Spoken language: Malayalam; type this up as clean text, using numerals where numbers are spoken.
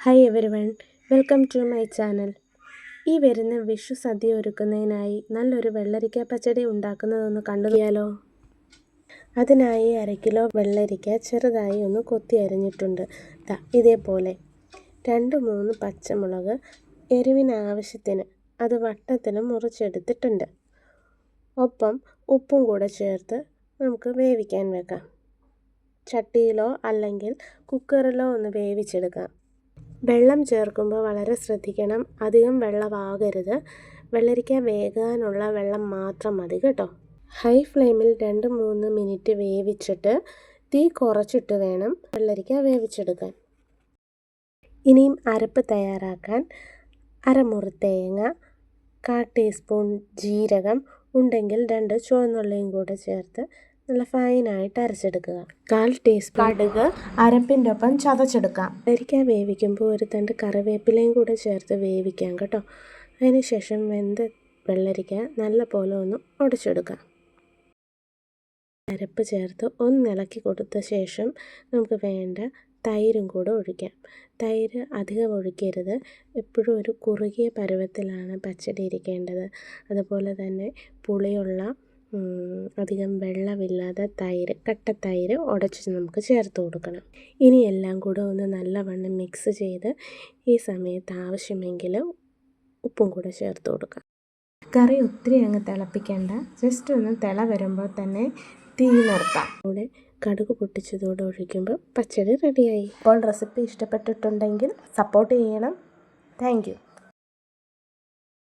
Hi everyone, welcome to my channel. ഈ വരുന്ന വിഷു സദ്യ ഒരുക്കുന്നതിനായി നല്ലൊരു വെള്ളരിക്ക പച്ചടി ഉണ്ടാക്കുന്നതൊന്ന് കണ്ടുകിയാലോ. അതിനായി 1/2 കിലോ വെള്ളരിക്ക ചെറുതായി ഒന്ന് കൊത്തി അരിഞ്ഞിട്ടുണ്ട്. ഇതേപോലെ 2-3 പച്ചമുളക് എരിവിന് ആവശ്യത്തിന് അത് വട്ടത്തിൽ മുറിച്ചെടുത്തിട്ടുണ്ട്. ഒപ്പം ഉപ്പും കൂടെ ചേർത്ത് നമുക്ക് വേവിക്കാൻ വെക്കാം. ചട്ടിയിലോ അല്ലെങ്കിൽ കുക്കറിലോ ഒന്ന് വേവിച്ചെടുക്കാം. വെള്ളം ചേർക്കുമ്പോൾ വളരെ ശ്രദ്ധിക്കണം, അധികം വെള്ളമാകരുത്. വെള്ളരിക്ക വേകാനുള്ള വെള്ളം മാത്രം മതി കേട്ടോ. ഹൈ ഫ്ലെയിമിൽ 2-3 മിനിറ്റ് വേവിച്ചിട്ട് തീ കുറച്ചിട്ട് വേണം വെള്ളരിക്ക വേവിച്ചെടുക്കാൻ. ഇനിയും അരപ്പ് തയ്യാറാക്കാൻ 1/2 മുറി തേങ്ങ, 1/4 ടീസ്പൂൺ ജീരകം ഉണ്ടെങ്കിൽ 2 ചുവന്നുള്ളിയും കൂടെ ചേർത്ത് നല്ല ഫൈനായിട്ട് അരച്ചെടുക്കുക. 1/4 ടീസ്പൂൺ കടുക് അരപ്പിൻ്റെ ഒപ്പം ചതച്ചെടുക്കാം. വെള്ളരിക്ക വേവിക്കുമ്പോൾ ഒരു തണ്ട് കറിവേപ്പിലയും കൂടെ ചേർത്ത് വേവിക്കാം കേട്ടോ. അതിനുശേഷം വെന്ത വെള്ളരിക്ക നല്ല പോലെ ഒന്ന് ഉടച്ചെടുക്കാം. അരപ്പ് ചേർത്ത് ഒന്ന് ഇളക്കി കൊടുത്ത ശേഷം നമുക്ക് വേണ്ട തൈരും കൂടെ ഒഴിക്കാം. തൈര് അധികം ഒഴിക്കരുത്, എപ്പോഴും ഒരു കുറുകിയ പരുവത്തിലാണ് പച്ചടി ഇരിക്കേണ്ടത്. അതുപോലെ തന്നെ പുളിയുള്ള അധികം വെള്ളമില്ലാതെ തൈര്, കട്ട തൈര് ഉടച്ച് നമുക്ക് ചേർത്ത് കൊടുക്കണം. ഇനി എല്ലാം കൂടെ ഒന്ന് നല്ലവണ്ണം മിക്സ് ചെയ്ത് ഈ സമയത്ത് ആവശ്യമെങ്കിൽ ഉപ്പും കൂടെ ചേർത്ത് കൊടുക്കാം. കറി ഒത്തിരി അങ്ങ് തിളപ്പിക്കേണ്ട, ജസ്റ്റ് ഒന്ന് തിള വരുമ്പോൾ തന്നെ തീ നിർത്താം. കൂടെ കടുക് പൊട്ടിച്ചതോടെ ഒഴിക്കുമ്പോൾ പച്ചടി റെഡിയായി. ഇപ്പോൾ റെസിപ്പി ഇഷ്ടപ്പെട്ടിട്ടുണ്ടെങ്കിൽ സപ്പോർട്ട് ചെയ്യണം. Thank you.